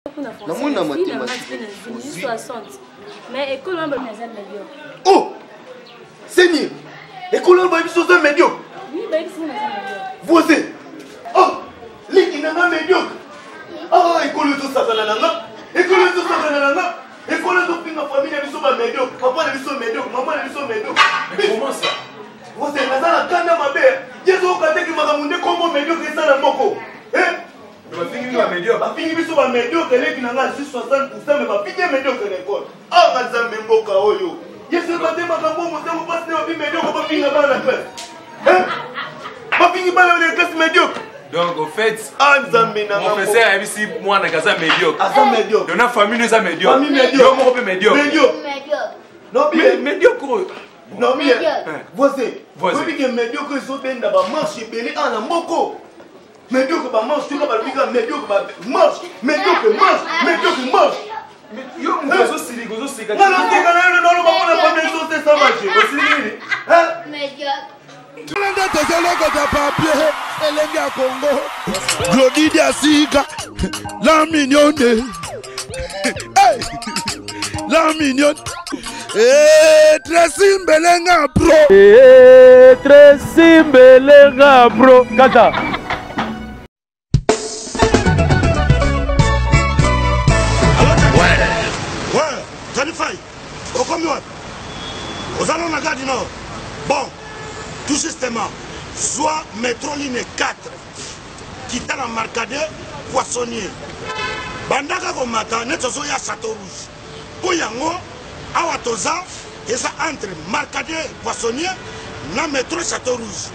na mathématique 60. Mais école on va médiocre. Oh Seigneur, école on va médiocre. Oui, bah ici on médiocre. Voisin. Oh, liki nanga médiocre. Ah, école tout ça nanga. École tout ça nanga. École tout pinga famille na biso ba médiocre. Papa na biso médiocre, maman na biso médiocre. Mais comment ça? Voisin nazala kanda mabe. Yezo kate ki makamunde kombo médiocre ça na moko. Bapingi biso ba médiocre leki nanga 60% mais bapingi médiocre l'école. Ah ngazambe mboka oyo. Yesu bate makambo mosango passe na bi médiocre bapinga bana classe. Hein? Bapingi bana na classe médiocre. Donc au fait, mon professeur a ici moi na gaza médiocre. Asa médiocre. Dans la famille nous a médiocre. Famille médiocre. Donc on peut médiocre. Médiocre. Non bien médiocre. Non bien. Voisin. Voisin. Parce que médiocre ils sont dans ba marche belé en moko. Médiocre ba marche, tu vas ba biga médiocre ba marche, médiocre marche, médiocre marche. Mais yo gozo sili gozo sika. Non non, c'est quand même non ba na pas besoin de ça marcher. Aussi hein? Médiocre. papier elengi ya Congo Glody Diasika la mignonne la mignonne Tracy Mbelenga pro Tracy Mbelenga pro kata ouais Janifai okomi wapi ozala na gadi nord bon tout justement soit métro ligne 4 quitta la Marcadet poissonnier bandaka komata neti ozoya Château Rouge mpo yango awa toza eza entre Marcadet poissonnier na métro Château Rouge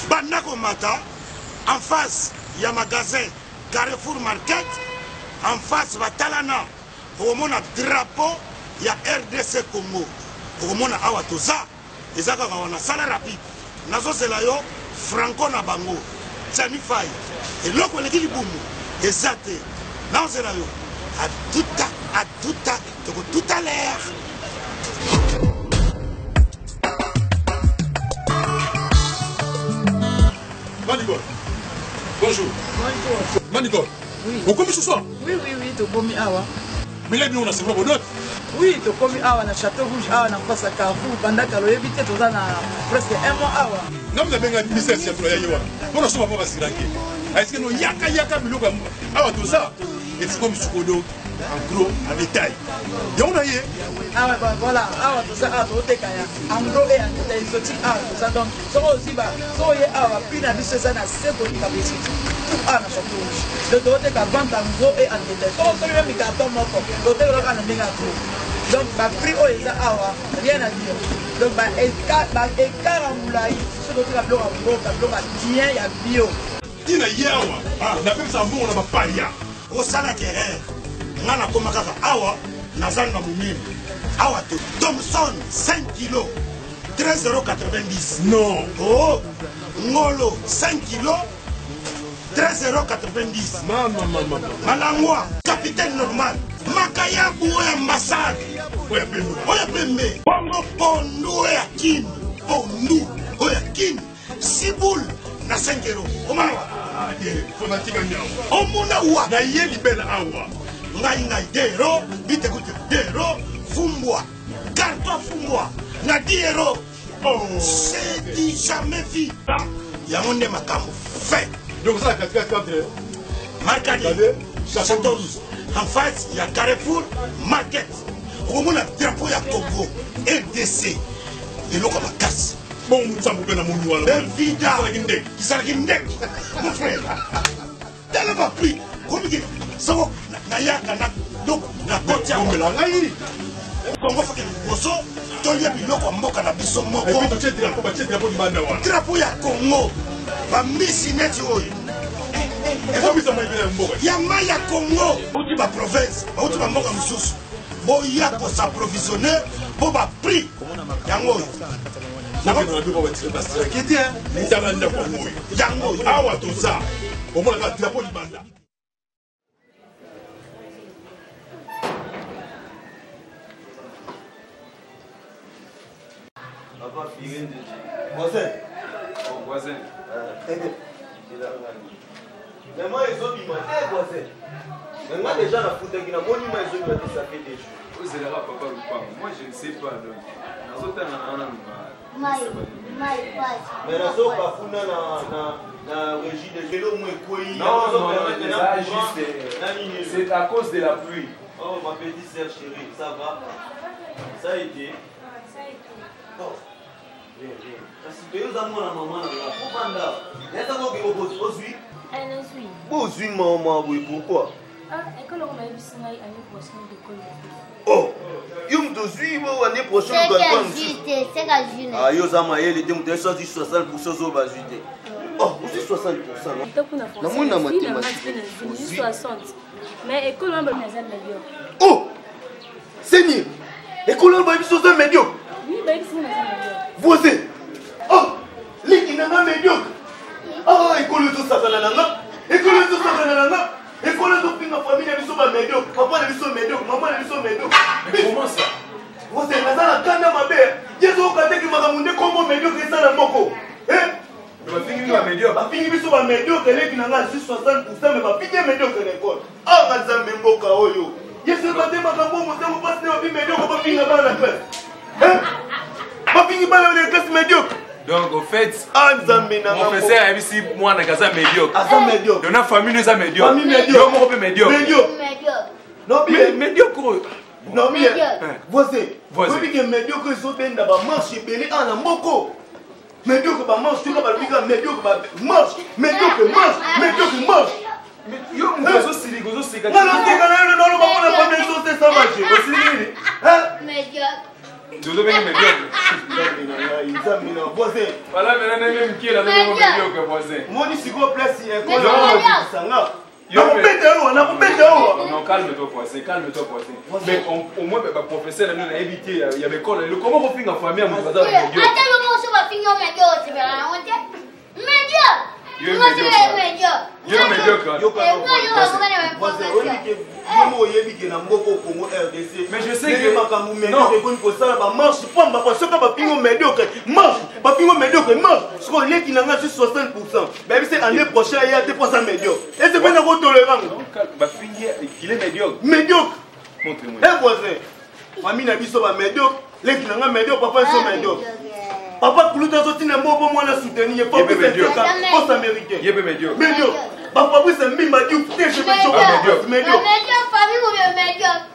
banda komata en face ya magasin Carrefour Market en face batalana okomona drapeau ya RDC Congo okomona awa toza eza kaka wana sala rapide nazozela yo franco na bango Janifai eloko eleki libumu eza te nazozela yo aduta toko tout à l'heure. Manigol, bonjour. Bonjour. Manigol, oui. Vous commis ce soir? Oui, tu commis awa. Mais là, nous, on a c'est vraiment d'autres. Oui, tu commis awa na Château Rouge, awa na face à Carrefour, pendant que l'on évite tout ça na presque un mois awa. Non, mais bien, il y a des gens on a souvent pas si ranké. Est-ce que nous, yaka, milou, awa tout ça? Et c'est comme Sukodo, en gros, en détail. Et on a eu. Ah ouais, voilà, awa tout ça, awa tout kaya. En gros, et en détail, exotique, awa tout ça. Donc, ça aussi, so y awa, puis na biso ça na seko ni kabisi. Tout awa na Château Rouge. Le doté ka vente en gros et en détail. So so même carton moko. Doté le ka na menga gros. Donc, ba prix o eza awa, rien à dire. Donc, ba écart en moulai, ce doté ka bloc en gros, ka bloc bien ya bio. Tina yawa, na pep sa mbongo na ba paria. Osala terrain. Ngana koma kaka awa nazanga mumini. Awa to Thomson 5 kg 13,90 €. Non. Oh, Ngolo 5 kg 13,90 €. Maman. Malangwa capitaine normal. Makaya Boué ambassade. Oya pembe. Oya pembe. Bongo Pondo ya Kin. Pondo oya Kin. Siboul na 5 €. Omana. Fonatika nyao. Omuna wa. Na ye libela awa. Ngai dero, bite kute dero, fumbwa, carton fumbwa, na 10 €. Oh, c'est dit jamais vu. Yango nde makambo fait. donc ça 4 Marcadet, Château Rouge. En face, il y a Carrefour Market. Comment la drapeau ya Congo, RDC. Et l'eau comme la casse. Bon, ça me donne mon noir. Evida, Kisaragindek, mon frère. T'as pas pris. Comment dire? Ça va, Nayaka, donc, la côte ya Congo fait que Bosso, Tolia Biloko, Moka, la Bisso Moko. Et puis, tu as drapeau du Bandawa. Drapeau ya Congo. Ba Missi Neti Oyo. Et comme ça m'a été un mot. Yamaya Congo. Outi ba province, outi ba Moka Moussous. Boya pour s'approvisionner, pour ba prix. Yango. Yango. Awa tout ça. Au moins, la drapeau du Banda. Voisin. Bon, voisin. Mais moi, ils ont dit, moi, voisin. Moi déjà la foot qui na monument ils ont ça fait des jours. Vous allez là papa ou pas? Moi je ne sais pas donc. Dans autant Mais la sopa funa na régie de vélo moins quoi. Non, c'est à cause de la pluie. Oh ma petite sœur chérie, ça va? Ça a été. Oh. Bien. Parce que nous avons la maman là. Pourquoi est-ce que vous avez Elle ne suit. vous suivez maman, oui, pourquoi? École, on m'a vu ça l'année prochaine de l'école. Oh, vous me suivez l'année prochaine de l'école. C'est la journée. Ah, vous avez dit que vous avez 60% sur la journée. Oh, vous avez 60%. Non, moi, je suis 60. Mais l'école, on m'a vu ça médiocre. Oh, Seigneur, l'école, on m'a vu ça médiocre. Oui, mais c'est médiocre. Vous êtes. Oh, l'équipe n'est pas médiocre. Ah, l'école, tout ça, école, tout ça, école, tout ma famille, elle est médiocre. Papa, elle est médiocre. Maman, elle est médiocre. Mais comment ça? Vous êtes dans la canne à ma mère. Il y a des gens qui m'ont demandé comment médiocre est ça dans mon corps. Ma fille est médiocre. Ma fille est médiocre, elle est 60%, mais ma fille est médiocre à l'école. Ah, madame Mboka, oyo. Il y a des gens qui m'ont demandé comment passer ma fille médiocre, ma fille est dans la classe. Ma fille est dans la classe médiocre. Donc, au fait, mon professeur a ici, moi, on a médiocre. Ah, ça médiocre. Dans la famille, nous sommes médiocres. Famille médiocre. Nous sommes médiocres. Non, mais médiocre. Non, mais voisin. Vous dites que médiocre, ils sont bien dans la marche et belé en amoko. Médiocre, bah marche, tu vas pas le dire, médiocre, bah marche. Médiocre, marche. Médiocre, marche. Mais yo, mon réseau, c'est les gosses, c'est non, pas la première chose, c'est ça, marcher. Médiocre. Nous sommes médiocres. Voisin. Voilà, maintenant, même qui est là, médiocre, voisin. Moi, je suis place, il y a un non, calme-toi, voisin, calme-toi, voisin. Mais au moins, le professeur, il a évité, il y avait quoi? Comment on finit en famille, mon bazar médiocre? Attends, on va finir médiocre, c'est bien, on dit médiocre. Yo médiocre. Mais je sais que il est médiocre. Médiocre. Montrez-moi. Un voisin. Famille n'a pas médiocre. Les qui n'ont médiocre, papa sont médiocres. Papa, pour nous, sorti un mot pour moi, la soutenir. Papa, c'est médiocre. Poste américain. Il est médiocre. Médiocre. Papa, c'est un mima du côté, je vais choquer. Médiocre. Famille ou médiocre.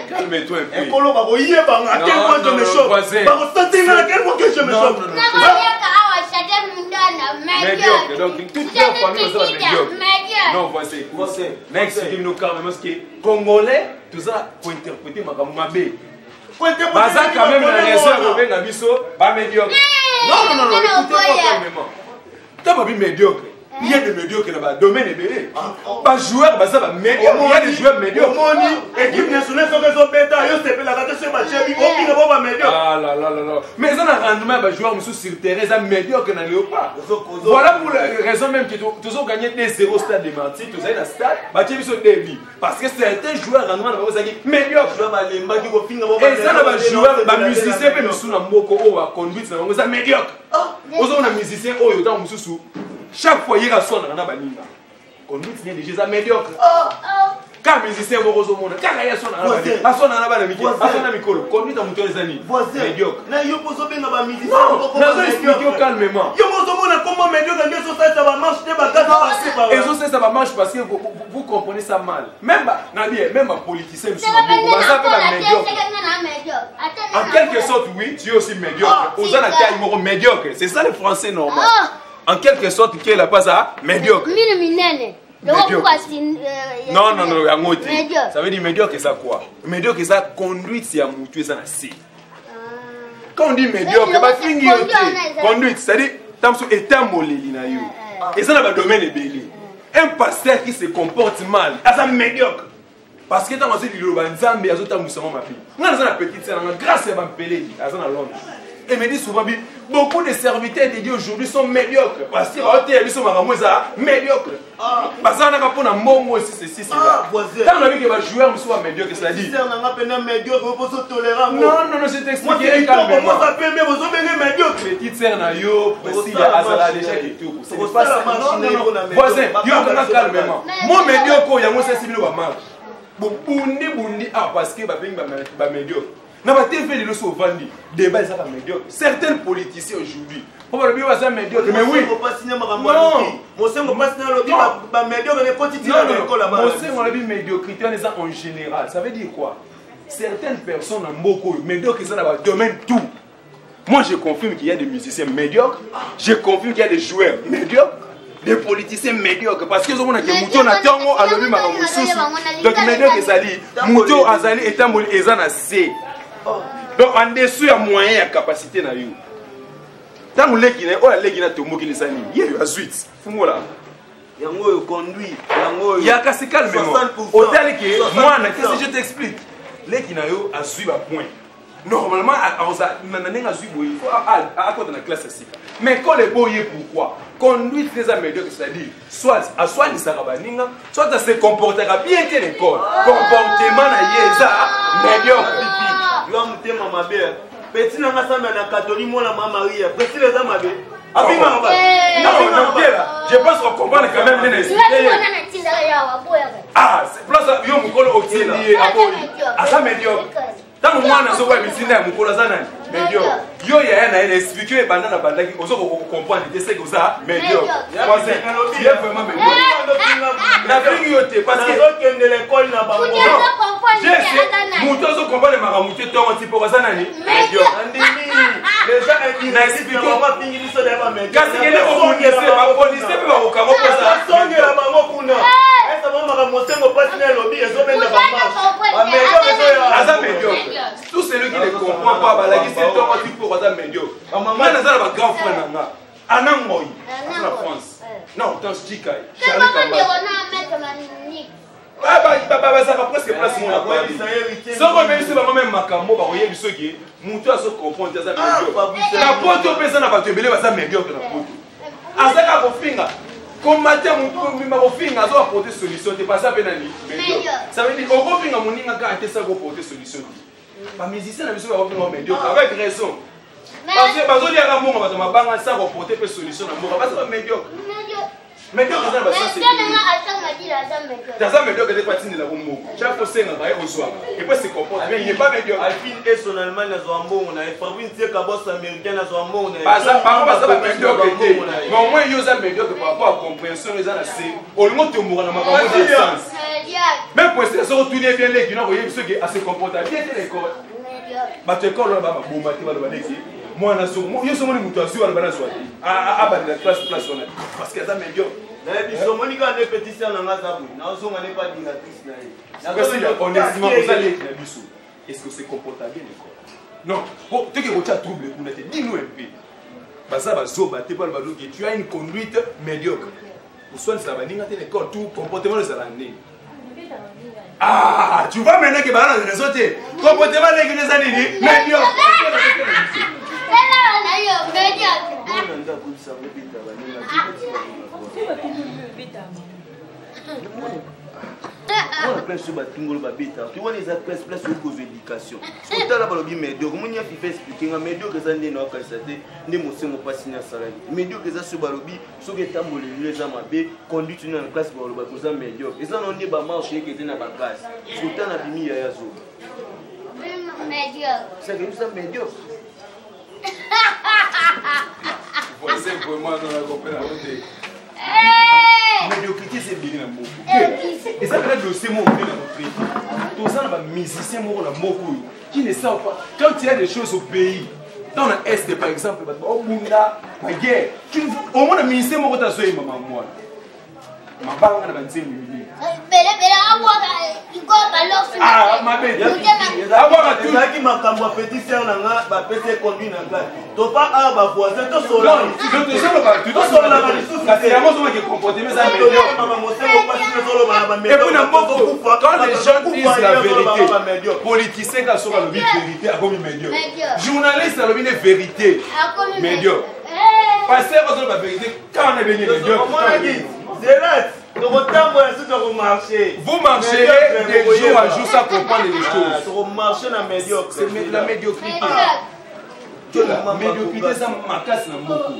Calme-toi un peu. Un colo, papa, il est pas. À quel point je me choque. Papa, à quel point je me choque. Médiocre. Donc, toute la famille, c'est médiocre. Non, voici. Next, nous calme parce que Congolais, tout ça, pour interpréter ma gambe. Baza quand même la raison Robin Nabiso, pas médiocre. Non, écoutez-moi calmement. Tu pas médiocre. Il y a des médiocres là-bas, domaine est belé. Pas joueur, ça va médiocre. Il y a des joueurs médiocres. Équipe nationale, quand ils ont pété, ils ont fait la rotation, ils ont pas médiocre. Ah là. Mais ça n'a rendement, les joueurs sur terrain, ça médiocre dans le pas. Voilà pour la raison même que tous ont gagné des 0 stade de Marty, tous ont un stade, tu as vu ce début. Parce que certains joueurs rendement, ils ont médiocre. Et ça, les joueurs, les musiciens, même sous la moko, ou à conduite, ils ont médiocre. Ils ont des musiciens, ils ont sous. Chaque fois, il y a son dans la banimba. Conduite, il y a des gens médiocres. Quand les musiciens vont au monde, quand il y a son dans la banimba, son dans la banimba, son dans Mikolo, conduite à mon tour les amis. Médiocre. Non, il y a pas besoin de musicien. Non, non, expliquez calmement. Il y a pas besoin de comment médiocre, ça va marcher, et ça va marcher parce que vous comprenez ça mal. Même les politiciens, en quelque sorte, oui, tu es aussi médiocre. Aux gens médiocre. C'est ça le français normal. En quelque sorte, qui est la base à médiocre. Médiocre. Non, ça veut dire médiocre, ça quoi? Médiocre, ça conduite, c'est à mouture, ça c'est. Quand on dit médiocre, conduite, c'est-à-dire, c'est un moleli. Et ça, dans le domaine est belé. Un pasteur qui se comporte mal, c'est médiocre. Parce que dans le Nzambe, il y a des gens qui sont ma fille. Dans la petite sœur, grâce à ma pelée, à Londres. me dit souvent, beaucoup de serviteurs dédiés aujourd'hui sont médiocres. Parce que ils sont médiocres. Parce qu'on a pas un mot aussi, ceci, cela. Quand on a vu que les joueurs sont médiocres, cela dit. Non, je t'expliquerai calmement. Moi, ça fait même aux médiocres. Petite sœur Nayo, précis, Azala déjà qui tout. C'est pas ça. Voisin, yo calmement. Moi, médiocre, il y a moi, c'est le mal. Bundi, parce que bah médiocre. N'a pas fait les leçons vendus. Débat, ça va médiocre. Certains politiciens aujourd'hui. On va le dire, ça médiocre. Mais oui. On va pas signer ma ramouane. Moi, c'est mon passe-temps, le médiocre, les quotidiens de l'école là-bas. Moi, c'est mon avis médiocrité en général. Ça veut dire quoi? Certaines personnes en beaucoup, médiocres, ils sont dans le domaine tout. Moi, je confirme qu'il y a des musiciens médiocres. Je confirme qu'il y a des joueurs médiocres. Des politiciens médiocres. Parce que ont que Mouto n'a pas à l'objet de donc, médiocre, ça dit, Mouto Azali est un Ezan assez. Donc, en dessous, il y a moyen et capacité. Tant que les Guinéens, les Guinéens, tout le monde qui les a mis. Il y a eu à suite. Fais-moi là. Il y a un conduit. Il y a qu'à se calmer. Autant que moi, qu'est-ce que je t'explique? Les Guinéens, à suivre à point. Normalement, il faut à côté de la classe ici. Mais quand les boyers, pourquoi? Conduite des médiocres, c'est-à-dire, soit ils soit à se comporter bien que l'école. Comportement médiocre. Petit n'a pas de catholique, moi la maman Marie. Petit les hommes avaient. Non, je pense qu'on comprend quand même bien. Ah, c'est place à Yon Mukolo Otieni à ça médiocre. Tant que moi, je suis venu à Mukolo Zanan, médiocre. Yo, il y a un expliqué pendant la bataille, on comprend que c'est ça, médiocre. Il est vraiment médiocre. La vérité, parce que l'école n'a pas je Moutozo comprend les maramoutés, toi, on t'y pourra ça, Nani. Médiocre. Les gens ont expliqué. Quand il est au monde, c'est pas police, c'est pas au carreau. Tout celui qui ne comprend pas, c'est toi qui pour ça médiocre. Moi, je suis un grand frère. Anangoy, la France. Non, dans ce Chikai. Ça va presque place mon appel. Sans même si maman même Makambo, va voyer ceux qui montent à se comprendre ça médiocre. La pote personne n'a pas te belé ça médiocre la pote. À ça qu'a finga. Combattre mon finga ça apporter solution, t'es pas ça benani. Ça veut dire au finga mon ninga ka ça apporter solution. Les musiciens ne sont pas médiocres avec raison. Parce que les gens qui ont été sans apporter des solutions, parce que médiocre. Médiocre, c'est pas ça. C'est médiocre de patiner la bombe. Chaque fois c'est un soir. Et puis c'est comporte. Mais il n'est pas médiocre. Alpine est son Allemagne à Zoambo. On a Fabrice Cabos américain à Zoambo. Pas ça, pas médiocre. Mais au moins, ils ont médiocre par rapport à la compréhension. Ils ont assez. Au moins, tu mourras dans ma parole de sens. Même pour ça, on retourne bien les gens, voyez ceux qui se comportent bien de l'école. Bah, tu es encore là, bah, bon, bah, tu vas le voir ici. Moi, je suis à la classe, parce qu'il y a des médiocres. Est-ce que c'est comporté bien l'école? Non, tu as un trouble, dis-nous un peu. Tu as une conduite médiocre. Pour soi, ça va dire que l'école, tout comportement de l'année. Ah, tu vois maintenant que les réseaux, comportement des années, médiocre. On a plein de choses à faire. Tu vois les place aux causes d'éducation. Tu as là le médiocre. Moi, il faut expliquer un médiocre que ça n'est pas cassé. Ne me semble pas signer salaire. Médiocre que ça sur Balobi, ce que tu as moulé les gens m'appellent conduit une classe pour le bac pour ça médiocre. Et ça on est pas marché qui était dans la classe. Ce que tu as mis il y a zo. Médiocre. C'est que ça médiocre. Voici vraiment dans la compréhension. Médiocrité, c'est bien dans beaucoup. Et ça, c'est le dossier dans notre pays. Tout ça, les musiciens qui ne savent pas. Quand il y a des choses au pays, dans l'Est, par exemple, au Bunda, la guerre, au moins, les musiciens qui ont fait maman, moi. Ma banque a 25 minutes. Ah, ma bête. Tu as dit ma cambo petit sœur n'a pas pété conduit dans la classe. Tu pas à ma voisin, tu sors là. Tu sors là. C'est la chose qui est comportée, mais ça me dit. Et puis, quand les gens disent la vérité. Politicien qui a sauvé la vérité, a commis médiocre. Journaliste a commis vérité. Médiocre. Pasteur a commis la vérité. Quand on est venu médiocre. Vous marcherez de jour à jour sans comprendre les choses. C'est la médiocrité. La médiocrité, ça m'a cassé dans beaucoup.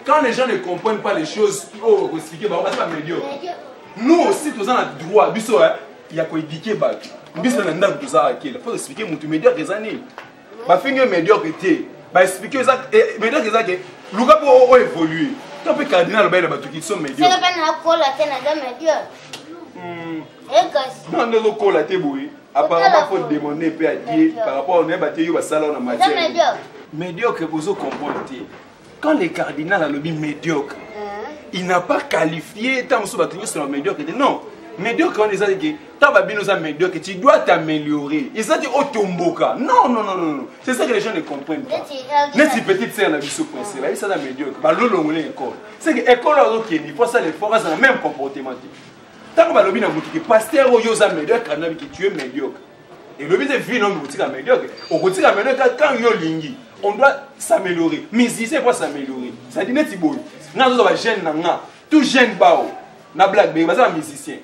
Quand les gens ne comprennent pas les choses, nous aussi, nous avons le droit. Il y a quoi éduquer. Il faut expliquer mon médiocre des années. Bah finir médiocrité, bah expliquer ça, médiocrité ça que le gars pour évoluer. Quand on cardinal bah ils sont médiocres. C'est pas na cola tena dans médiocre. Non non cola té boui. Apparemment faut demander peu à Dieu par rapport au même Dieu va salon na matière. Médiocre vous comprendre. Quand les cardinal a le médiocre, il n'a pas qualifié tant sur battu sur la médiocrité. Non. Médiocre, on a dit que médiocre, tu dois t'améliorer. Ils ont dit Otomboka. Non, non, non, non. C'est ça que les gens ne comprennent pas. Les petites sœurs, on a vu ce principe. Ils sont médiocres. C'est que l'école, il faut ça, les forces ont le même comportement. Tant que le boutique, pasteur, médiocre, tu es médiocre. Et le but de vie, non, boutique médiocre. Au boutique médiocre, quand il y a lingi, on doit s'améliorer. Musicien, il faut s'améliorer. Ça dit, net, tout jeune, na blague, mais c'est un musicien.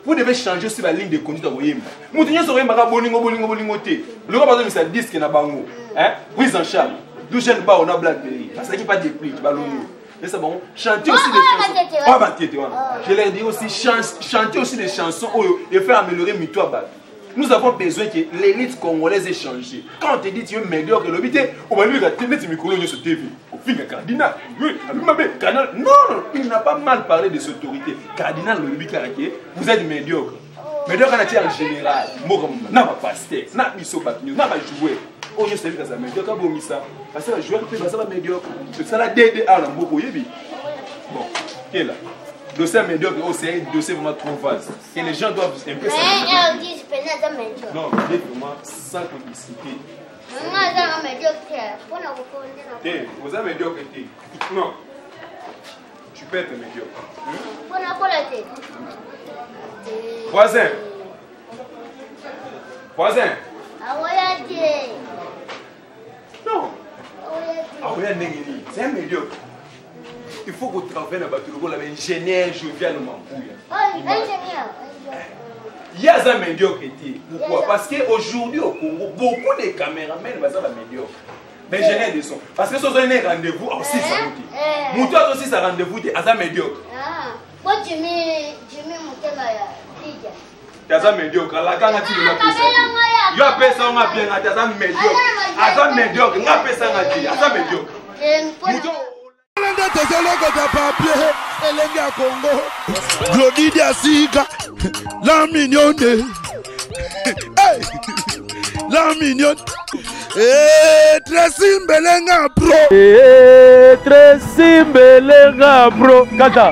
Vous devez changer aussi la ligne de conduite. Vous devez changer la bolingo. Le gars, c'est un disque na bango. Prise en charge. D'où j'aime pas, on a blague. Parce qu'il n'y a pas de prix. Mais c'est bon. Chanter aussi des chansons. Je leur dis aussi, chanter aussi des chansons et faire améliorer Mito. Nous avons besoin que l'élite congolaise ait changé. Quand on te dit que tu es médiocre, on va lui dire que tu es micro sur TV. Au fin, cardinal. Non, il n'a pas mal parlé des autorités. Cardinal, vous êtes médiocre. Médiocre en général. N'a pas pasteur, n'a pas joué, n'a pas joué. Oh, je sais que c'est médiocre. Parce que le joueur peut être médiocre. C'est ça la DDA dans beaucoup. Bon, qui est là? Dossier médiocre, c'est un dossier vraiment trop vaste. Et les gens doivent un peu s'améliorer. Non, dites-moi sans complicité. Vous avez médiocre. Non. Tu peux être médiocre. Voisin. Voisin. Non. C'est un médiocre. Il faut qu'on travaille dans le l'ingénieur Jovial Mambouya. Il y a un médiocrité. Pourquoi? Parce qu'aujourd'hui au Congo, beaucoup de caméramens sont médiocres. Mais ingénieur de son. Parce que ce sont un rendez-vous aussi ça nous dit. Mouton aussi ça rendez-vous à médiocre. Moi tu mets mon thème tu as médiocre. La gagne tu le appelles ça. Il appelle ça on a bien tu as médiocre. À médiocre, on appelle ça à médiocre. Mouton Glody Asika, la mignonne, la mignonne, Tracy Mbelenga bro, Tracy Mbelenga bro, Kata.